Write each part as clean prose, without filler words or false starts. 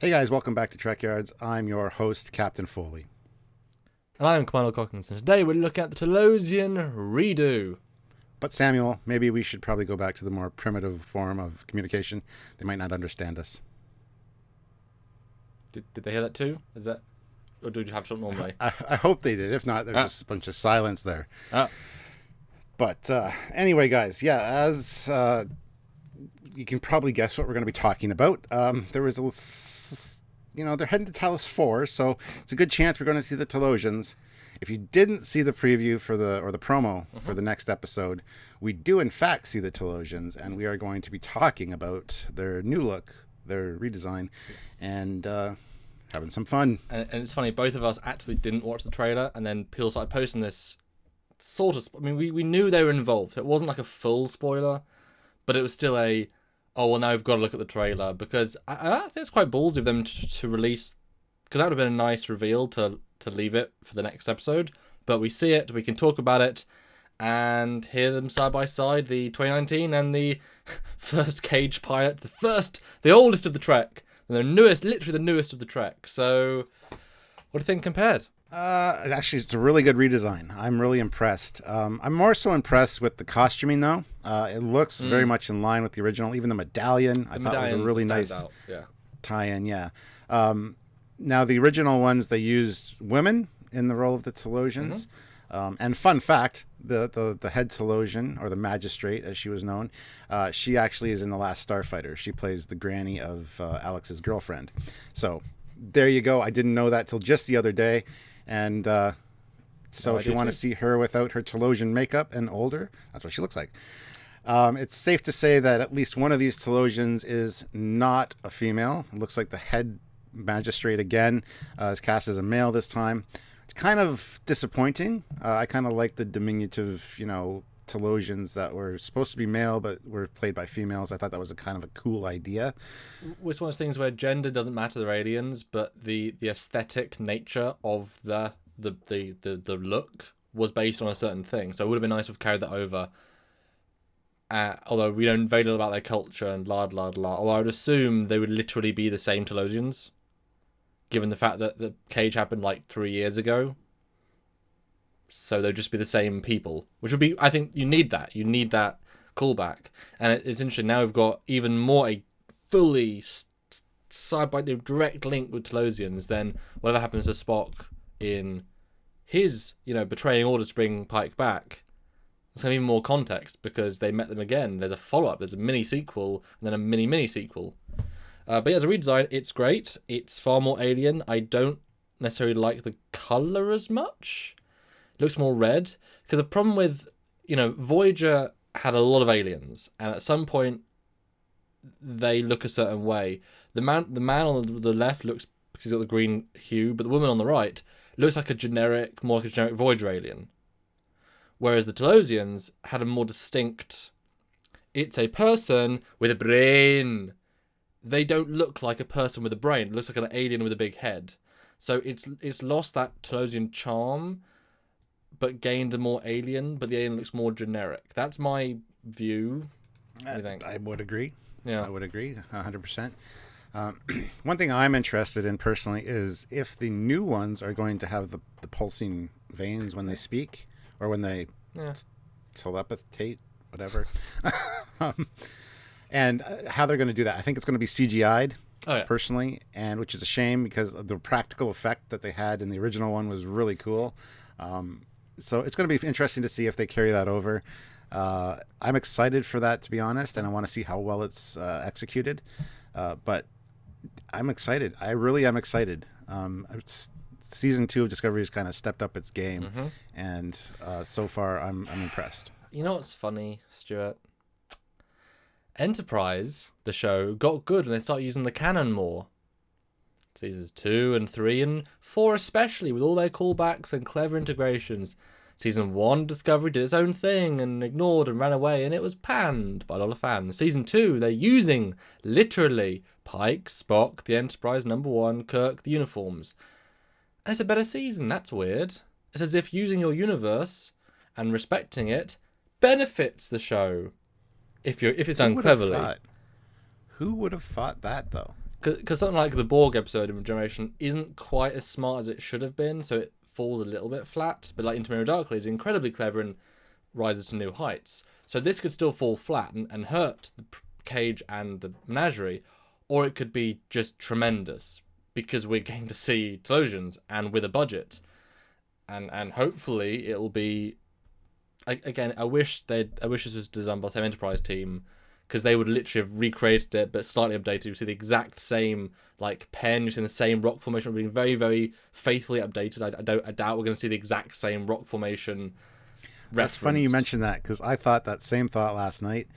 Hey guys, welcome back to Trekyards. I'm your host, Captain Foley. And I am Commander Cockins, and today we're looking at the Talosian redo. But Samuel, maybe we should probably go back to the more primitive form of communication. They might not understand us. Did they hear that too? Is that, or do you have something normally? I hope they did. If not, there's just a bunch of silence there. Ah. But anyway, guys, yeah, as you can probably guess what we're going to be talking about. There was they're heading to Talos 4, so it's a good chance we're going to see the Talosians. If you didn't see the preview for the promo for the next episode, we do in fact see the Talosians, and we are going to be talking about their new look, their redesign, and having some fun. And it's funny, both of us actually didn't watch the trailer, and then people started posting this sort of. I mean, we knew they were involved. It wasn't like a full spoiler, but it was still oh well, now we've got to look at the trailer, because I think it's quite ballsy of them to release, because that would have been a nice reveal to leave it for the next episode. But we see it, we can talk about it, and hear them side by side, the 2019 and the first Cage pilot, the oldest of the Trek, and the newest, literally the newest of the Trek. So, what do you think compared? Actually, it's a really good redesign. I'm really impressed. I'm more so impressed with the costuming, though. It looks very much in line with the original. Even the medallion, I thought was a really nice tie-in. Yeah. Now, the original ones, they used women in the role of the Talosians. And fun fact, the head Talosian, or the magistrate, as she was known, she actually is in The Last Starfighter. She plays the granny of Alex's girlfriend. So there you go. I didn't know that till just the other day. And so if you want to see her without her Talosian makeup and older, that's what she looks like. It's safe to say that at least one of these Talosians is not a female. It looks like the head magistrate again is cast as a male this time. It's kind of disappointing. I kind of like the diminutive, Talosians that were supposed to be male but were played by females. I thought that was a kind of a cool idea. It's one of those things where gender doesn't matter, they're aliens, but the aesthetic nature of the look was based on a certain thing. So it would have been nice to have carried that over. Although we know very little about their culture and blah blah blah. Although I would assume they would literally be the same Talosians, given the fact that the Cage happened like 3 years ago. So they'd just be the same people, which would be, I think you need that. You need that callback. And it's interesting, now we've got even more a fully side-by-side direct link with Talosians than whatever happens to Spock in his, betraying orders to bring Pike back. It's going to be more context because they met them again. There's a follow-up, there's a mini-sequel, and then a mini-sequel. But yeah, as a redesign, it's great. It's far more alien. I don't necessarily like the colour as much. It looks more red. Because the problem with, Voyager had a lot of aliens. And at some point, they look a certain way. The man on the left looks, because he's got the green hue, but the woman on the right looks like more like a generic Voyager alien. Whereas the Talosians had a more distinct, it's a person with a brain. They don't look like a person with a brain. It looks like an alien with a big head. So it's lost that Talosian charm, but gained a more alien, but the alien looks more generic. That's my view. What do you think? I would agree. Yeah. I would agree 100%. One thing I'm interested in personally is if the new ones are going to have the pulsing veins when they speak, or when they telepathate, whatever. And how they're going to do that. I think it's going to be CGI'd, personally, and which is a shame because the practical effect that they had in the original one was really cool. So it's going to be interesting to see if they carry that over. I'm excited for that, to be honest, and I want to see how well it's executed. But I'm excited. I really am excited. Season 2 of Discovery has kind of stepped up its game, and so far I'm impressed. You know what's funny, Stuart? Enterprise, the show, got good when they started using the canon more. Seasons 2 and 3 and 4 especially, with all their callbacks and clever integrations. Season 1, Discovery did its own thing and ignored and ran away, and it was panned by a lot of fans. Season 2, they're using, literally, Pike, Spock, the Enterprise, Number 1, Kirk, the uniforms. And it's a better season. That's weird. It's as if using your universe and respecting it benefits the show. If it's done cleverly. Who would have thought that, though? Because something like the Borg episode of Regeneration isn't quite as smart as it should have been, so it falls a little bit flat. But like Into Mirror Darkly is incredibly clever and rises to new heights. So this could still fall flat and hurt the Cage and the Menagerie, or it could be just tremendous because we're getting to see Talosians and with a budget, and hopefully it'll be. Again, I wish this was designed by the same Enterprise team, because they would literally have recreated it but slightly updated. You see the exact same like pen, you see the same rock formation being very, very faithfully updated. I doubt we're going to see the exact same rock formation. That's funny you mentioned that, because I thought that same thought last night.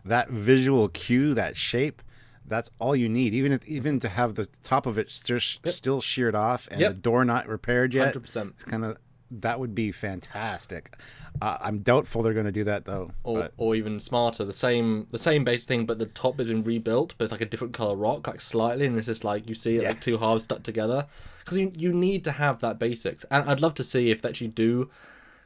That visual cue, that shape, that's all you need. Even to have the top of it still sheared off and the door not repaired yet. 100%. It's kind of. That would be fantastic. I'm doubtful they're going to do that though. Or even smarter, the same base thing, but the top has been rebuilt, but it's like a different color rock, like slightly, and it's just like you see it like two halves stuck together. Because you need to have that basics, and I'd love to see if they actually do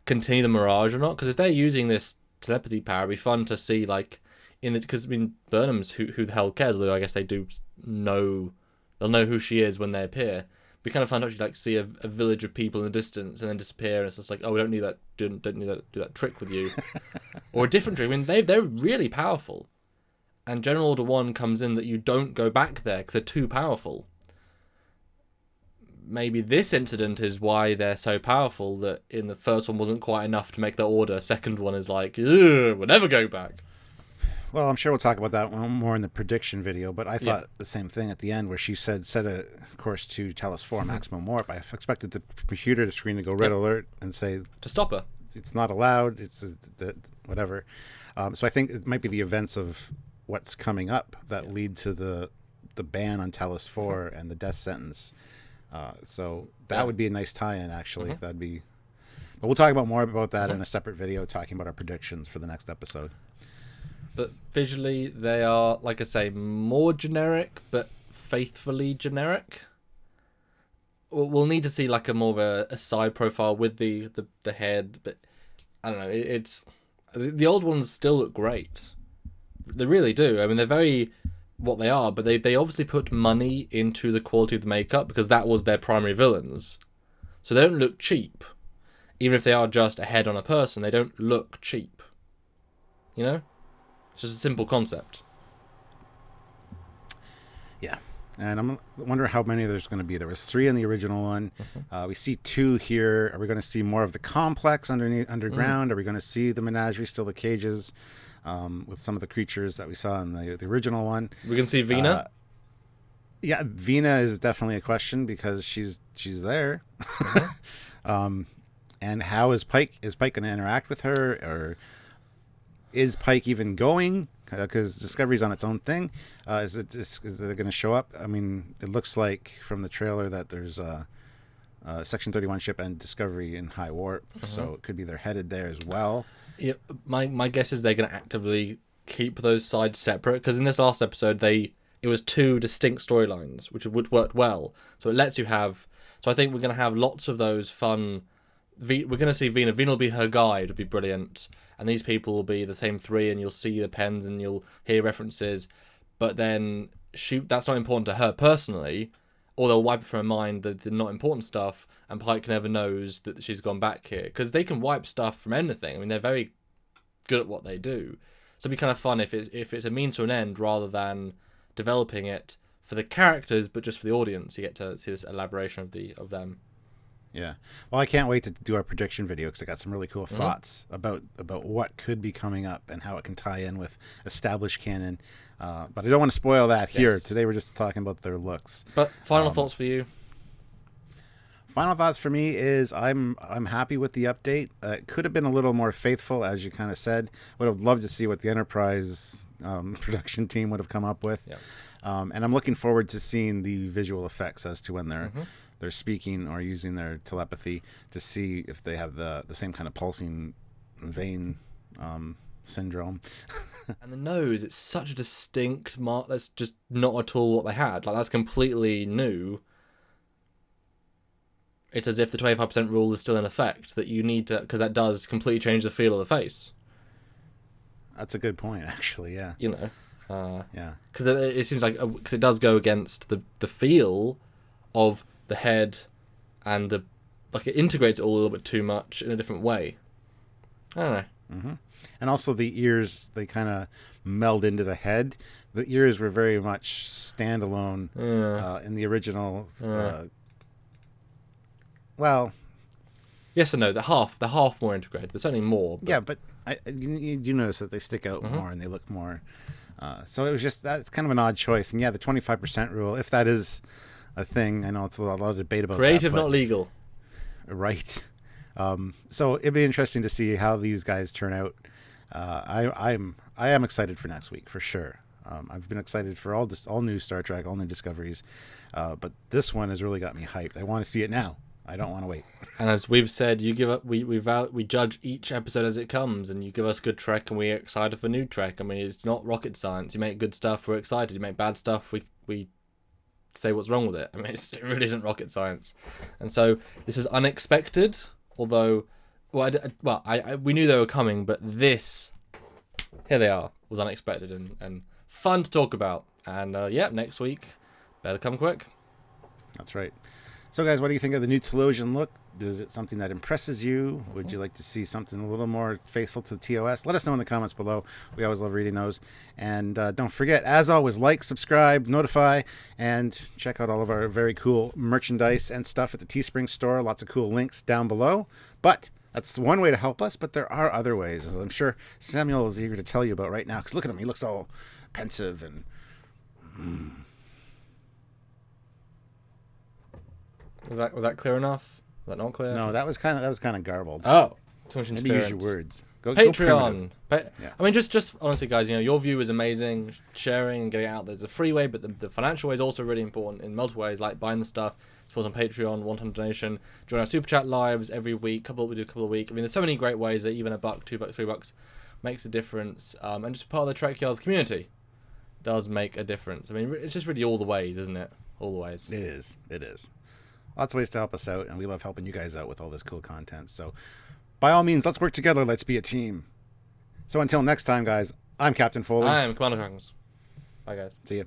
continue the Mirage or not. Because if they're using this telepathy power, it'd be fun to see like because I mean Burnham's who the hell cares? Although I guess they do know, they'll know who she is when they appear. Be kind of fun to actually like see a village of people in the distance and then disappear, and it's just like, oh, we don't need that, don't need that, do that trick with you, or a different trick. I mean, they're really powerful, and General Order 1 comes in that you don't go back there because they're too powerful. Maybe this incident is why they're so powerful, that in the first one wasn't quite enough to make the order. Second one is like, we'll never go back. Well, I'm sure we'll talk about that more in the prediction video, but I thought the same thing at the end where she said, set a course to Talos 4 maximum warp. I expected the computer screen to go red alert and say... to stop her. It's not allowed, it's whatever. So I think it might be the events of what's coming up that lead to the ban on Talos 4 and the death sentence. So that would be a nice tie-in, actually. That'd be... But we'll talk more about that in a separate video, talking about our predictions for the next episode. But visually, they are, like I say, more generic, but faithfully generic. We'll need to see like a more of a side profile with the head, but I don't know. It's the old ones still look great. They really do. I mean, they're very what they are, but they obviously put money into the quality of the makeup because that was their primary villains. So they don't look cheap. Even if they are just a head on a person, they don't look cheap. You know? It's just a simple concept. Yeah. And I'm wondering how many there's going to be. There was 3 in the original one. We see 2 here. Are we going to see more of the complex underground? Are we going to see the menagerie, still the cages, with some of the creatures that we saw in the original one? We're going to see Vina? Yeah, Vina is definitely a question because she's there. And how is Pike? Is Pike going to interact with her, or is Pike even going? Because Discovery's on its own thing. Is it going to show up? I mean, it looks like from the trailer that there's a Section 31 ship and Discovery in high warp, so it could be they're headed there as well. Yeah, my guess is they're going to actively keep those sides separate, because in this last episode it was 2 distinct storylines, which would work well. So it lets you have. So I think we're going to have lots of those fun. We're going to see Vina. Vina will be her guide. It'll be brilliant. And these people will be the same 3, and you'll see the pens and you'll hear references. But then that's not important to her personally, or they'll wipe it from her mind, the not important stuff, and Pike never knows that she's gone back here. Because they can wipe stuff from anything. I mean, they're very good at what they do. So it'd be kind of fun if it's a means to an end rather than developing it for the characters, but just for the audience. You get to see this elaboration of them. Yeah. Well, I can't wait to do our prediction video because I got some really cool thoughts about what could be coming up and how it can tie in with established canon. But I don't want to spoil that here. Yes. Today we're just talking about their looks. But final thoughts for you? Final thoughts for me is I'm happy with the update. It could have been a little more faithful, as you kind of said. Would have loved to see what the Enterprise production team would have come up with. Yeah. And I'm looking forward to seeing the visual effects as to when they're speaking or using their telepathy, to see if they have the same kind of pulsing vein syndrome. And the nose, it's such a distinct mark. That's just not at all what they had. Like, that's completely new. It's as if the 25% rule is still in effect, that you need to, because that does completely change the feel of the face. That's a good point, actually, yeah. You know. Yeah. Because it seems like cause it does go against the feel of the head and the like it integrates it all a little bit too much in a different way. I don't know. Mm-hmm. And also the ears, they kind of meld into the head. The ears were very much standalone in the original. Well, yes and no. The half more integrated. There's certainly more. But... Yeah, but you notice that they stick out more and they look more. So it was just that's kind of an odd choice. And yeah, the 25% rule, if that is a thing, I know it's a lot of debate about creative, that, but, not legal. Right. So it'd be interesting to see how these guys turn out. I am excited for next week for sure. I've been excited for all new Star Trek, all new discoveries, but this one has really got me hyped. I want to see it now. I don't want to wait. And as we've said, you give up. We judge each episode as it comes, and you give us good Trek, and we're excited for new Trek. I mean, it's not rocket science. You make good stuff, we're excited. You make bad stuff, we say what's wrong with it. I mean, it really isn't rocket science. And so this was unexpected. Although, we knew they were coming, but this, here they are, was unexpected and fun to talk about. And next week, better come quick. That's right. So, guys, what do you think of the new Talosian look? Is it something that impresses you? Would you like to see something a little more faithful to the TOS? Let us know in the comments below. We always love reading those. And don't forget, as always, like, subscribe, notify, and check out all of our very cool merchandise and stuff at the Teespring store. Lots of cool links down below. But that's one way to help us, but there are other ways, as I'm sure Samuel is eager to tell you about right now. Because look at him. He looks all pensive and... Was that clear enough? Was that not clear? No, that was kind of garbled. Oh, too much maybe interference. use your words. Go Patreon. Yeah. I mean, just honestly, guys, your view is amazing. Sharing and getting it out there's a free way, but the financial way is also really important in multiple ways, like buying the stuff, support on Patreon, one-time donation, join our super chat lives every week. We do a couple a week. I mean, there's so many great ways that even $1, $2, $3 makes a difference. And just part of the Trekyards community does make a difference. I mean, it's just really all the ways, isn't it? All the ways. It is. Lots of ways to help us out, and we love helping you guys out with all this cool content. So, by all means, let's work together. Let's be a team. So, until next time, guys, I'm Captain Foley. I'm Commander Dragons. Bye, guys. See ya.